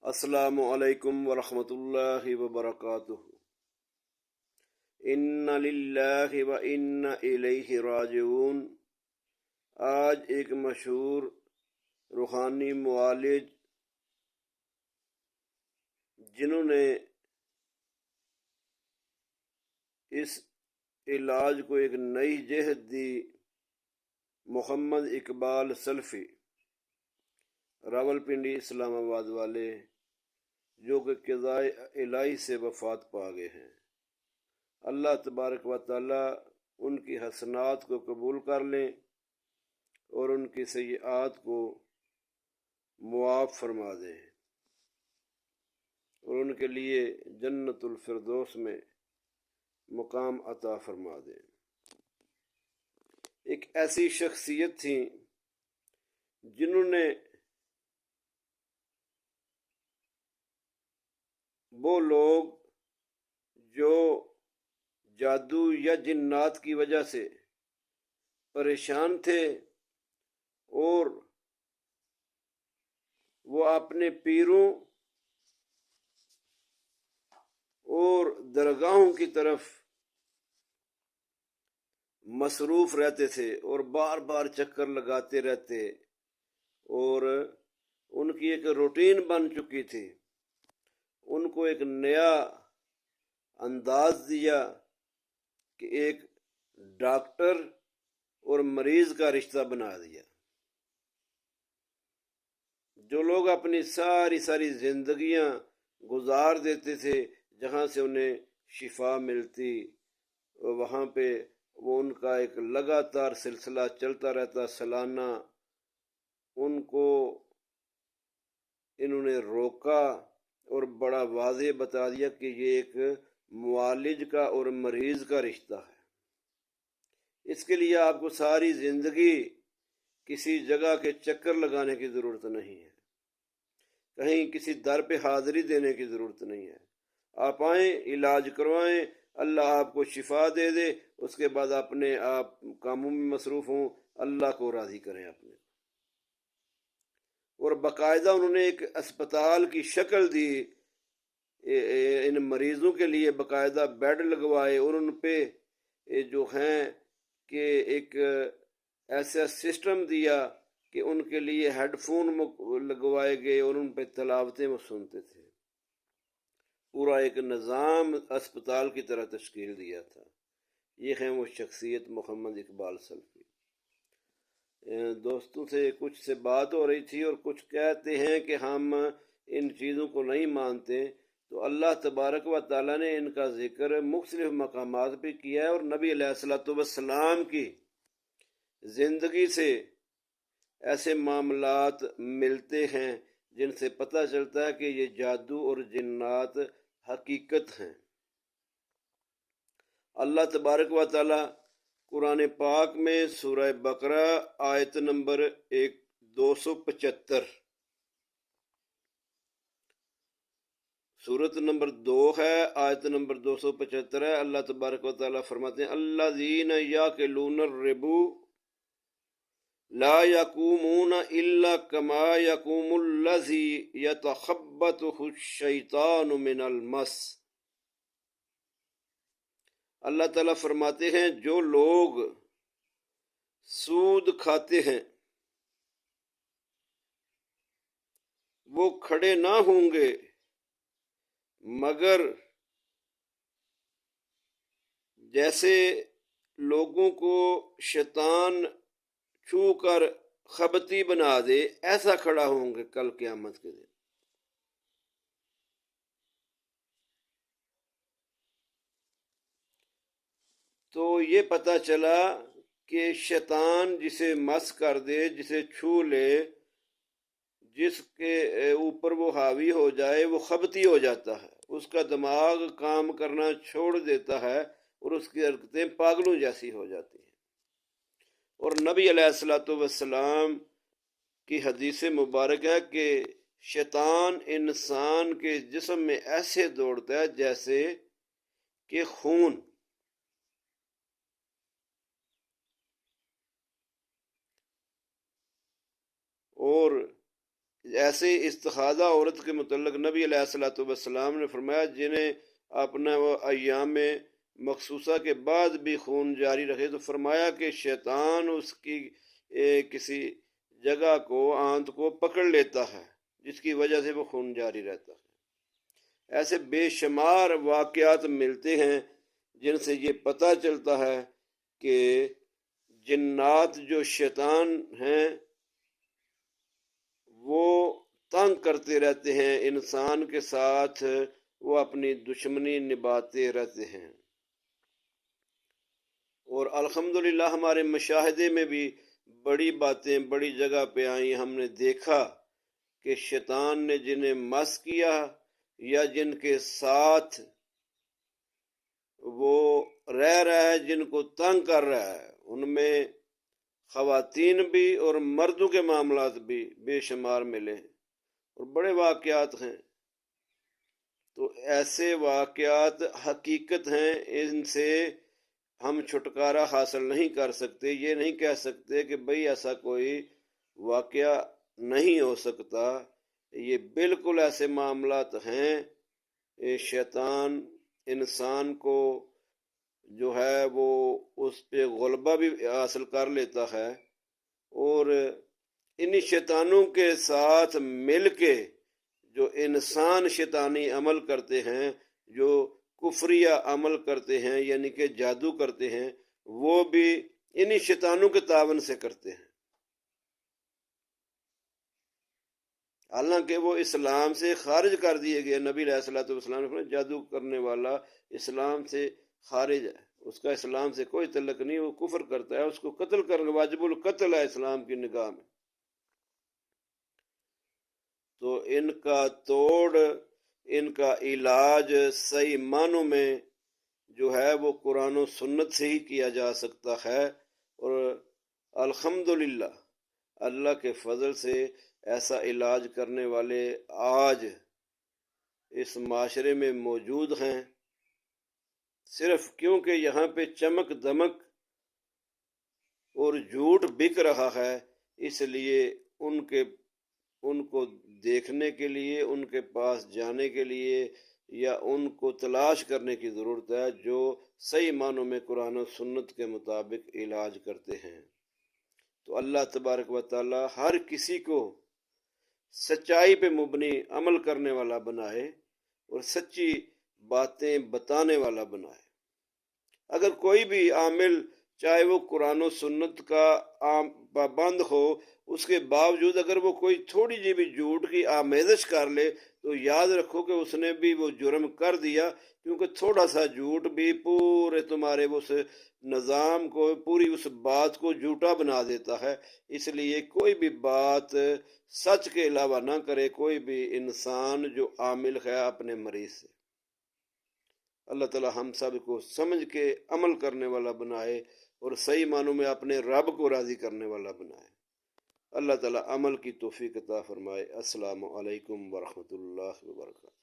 السلام علیکم ورحمۃ اللہ وبرکاتہ۔ ان للہ و انا الیہ راجعون۔ آج ایک مشہور روحانی معالج جنہوں نے اس علاج کو ایک نئی جہت دی، محمد اقبال سلفی، راولپنڈی اسلام آباد والے، جو کہ قضائے الہی سے وفات پا گئے ہیں۔ اللہ تبارک و تعالی ان کی حسنات کو قبول کر لیں اور ان کی سیئات کو معاف فرما دیں اور ان کے لیے جنت الفردوس میں مقام عطا فرما دیں۔ ایک ایسی شخصیت تھی جنہوں نے وہ لوگ جو جادو یا جنات کی وجہ سے پریشان تھے اور وہ اپنے پیروں اور درگاہوں کی طرف مصروف رہتے تھے اور بار بار چکر لگاتے رہتے، اور ان کی ایک روٹین بن چکی تھی۔ ان کو ایک نیا انداز دیا کہ ایک ڈاکٹر اور مریض کا رشتہ بنا دیا۔ جو لوگ اپنی ساری زندگیاں گزار دیتے تھے جہاں سے انہیں شفا ملتی، وہاں پہ وہ ان کا ایک لگاتار سلسلہ چلتا رہتا سالانہ۔ ان کو انہوں نے روکا اور بڑا واضح بتا دیا کہ یہ ایک معالج کا اور مریض کا رشتہ ہے۔ اس کے لیے آپ کو ساری زندگی کسی جگہ کے چکر لگانے کی ضرورت نہیں ہے، کہیں کسی در پہ حاضری دینے کی ضرورت نہیں ہے۔ آپ آئیں، علاج کروائیں، اللہ آپ کو شفا دے دے، اس کے بعد اپنے آپ کاموں میں مصروف ہوں، اللہ کو راضی کریں اپنے۔ اور باقاعدہ انہوں نے ایک اسپتال کی شکل دی، ان مریضوں کے لیے باقاعدہ بیڈ لگوائے، اور ان پہ جو ہیں کہ ایک ایسا سسٹم دیا کہ ان کے لیے ہیڈ فون لگوائے گئے اور ان پہ تلاوتیں وہ سنتے تھے۔ پورا ایک نظام اسپتال کی طرح تشکیل دیا تھا۔ یہ ہے وہ شخصیت محمد اقبال سلفی۔ دوستوں سے کچھ سے بات ہو رہی تھی اور کچھ کہتے ہیں کہ ہم ان چیزوں کو نہیں مانتے، تو اللہ تبارک و تعالیٰ نے ان کا ذکر مختلف مقامات پہ کیا ہے، اور نبی علیہ الصلوۃ والسلام کی زندگی سے ایسے معاملات ملتے ہیں جن سے پتہ چلتا ہے کہ یہ جادو اور جنات حقیقت ہیں۔ اللہ تبارک و تعالی قرآن پاک میں سورہ بقرہ آیت نمبر 275، سورت نمبر 2 ہے، آیت نمبر 275 ہے۔ اللہ تبارک و تعالی فرماتے ہیں الذین یاکلون الربا لا یقومون الا کما یقوم الذی یتخبطہ الشیطان من المس۔ اللہ تعالیٰ فرماتے ہیں جو لوگ سود کھاتے ہیں وہ کھڑے نہ ہوں گے مگر جیسے لوگوں کو شیطان چھو کر خبتی بنا دے، ایسا کھڑا ہوں گے کل قیامت کے دن۔ تو یہ پتہ چلا کہ شیطان جسے مس کر دے، جسے چھو لے، جس کے اوپر وہ حاوی ہو جائے، وہ خبتی ہو جاتا ہے، اس کا دماغ کام کرنا چھوڑ دیتا ہے اور اس کی حرکتیں پاگلوں جیسی ہو جاتی ہیں۔ اور نبی علیہ الصلوۃ والسلام کی حدیث مبارک ہے کہ شیطان انسان کے جسم میں ایسے دوڑتا ہے جیسے کہ خون۔ اور ایسے استحاضہ عورت کے متعلق نبی علیہ الصلوۃ والسلام نے فرمایا جنہیں اپنا وہ ایام مخصوصہ کے بعد بھی خون جاری رکھے تو فرمایا کہ شیطان اس کی کسی جگہ کو آنت کو پکڑ لیتا ہے جس کی وجہ سے وہ خون جاری رہتا ہے۔ ایسے بے شمار واقعات ملتے ہیں جن سے یہ پتہ چلتا ہے کہ جنات جو شیطان ہیں وہ تنگ کرتے رہتے ہیں انسان کے ساتھ، وہ اپنی دشمنی نبھاتے رہتے ہیں۔ اور الحمدللہ ہمارے مشاہدے میں بھی بڑی باتیں بڑی جگہ پہ آئیں، ہم نے دیکھا کہ شیطان نے جنہیں مس کیا یا جن کے ساتھ وہ رہ رہا ہے، جن کو تنگ کر رہا ہے، ان میں خواتین بھی اور مردوں کے معاملات بھی بے شمار ملے ہیں اور بڑے واقعات ہیں۔ تو ایسے واقعات حقیقت ہیں، ان سے ہم چھٹکارا حاصل نہیں کر سکتے، یہ نہیں کہہ سکتے کہ بھئی ایسا کوئی واقعہ نہیں ہو سکتا، یہ بالکل ایسے معاملات ہیں۔ شیطان انسان کو جو ہے وہ اس پہ غلبہ بھی حاصل کر لیتا ہے، اور انہی شیطانوں کے ساتھ مل کے جو انسان شیطانی عمل کرتے ہیں، جو کفریہ عمل کرتے ہیں یعنی کہ جادو کرتے ہیں، وہ بھی انہی شیطانوں کے تعاون سے کرتے ہیں، حالانکہ وہ اسلام سے خارج کر دیے گئے۔ نبی علیہ الصلوۃ والسلام نے فرمایا جادو کرنے والا اسلام سے خارج ہے، اس کا اسلام سے کوئی تعلق نہیں، وہ کفر کرتا ہے، اس کو قتل کرنا واجب القتل ہے اسلام کی نگاہ میں۔ تو ان کا توڑ، ان کا علاج صحیح معنوں میں جو ہے وہ قرآن و سنت سے ہی کیا جا سکتا ہے، اور الحمدللہ اللہ کے فضل سے ایسا علاج کرنے والے آج اس معاشرے میں موجود ہیں۔ صرف کیونکہ یہاں پہ چمک دمک اور جھوٹ بک رہا ہے، اس لیے ان کو دیکھنے کے لیے، ان کے پاس جانے کے لیے یا ان کو تلاش کرنے کی ضرورت ہے جو صحیح معنوں میں قرآن و سنت کے مطابق علاج کرتے ہیں۔ تو اللہ تبارک و تعالی ہر کسی کو سچائی پہ مبنی عمل کرنے والا بنائے اور سچی باتیں بتانے والا بنائے۔ اگر کوئی بھی عامل چاہے وہ قرآن و سنت کا پابند ہو، اس کے باوجود اگر وہ کوئی تھوڑی جی بھی جھوٹ کی آمیزش کر لے تو یاد رکھو کہ اس نے بھی وہ جرم کر دیا، کیونکہ تھوڑا سا جھوٹ بھی پورے تمہارے اس نظام کو، پوری اس بات کو جھوٹا بنا دیتا ہے۔ اس لیے کوئی بھی بات سچ کے علاوہ نہ کرے کوئی بھی انسان جو عامل ہے اپنے مریض سے۔ اللہ تعالی ہم سب کو سمجھ کے عمل کرنے والا بنائے اور صحیح معنوں میں اپنے رب کو راضی کرنے والا بنائے۔ اللہ تعالی عمل کی توفیق عطا فرمائے۔ السلام علیکم ورحمۃ اللہ وبرکاتہ۔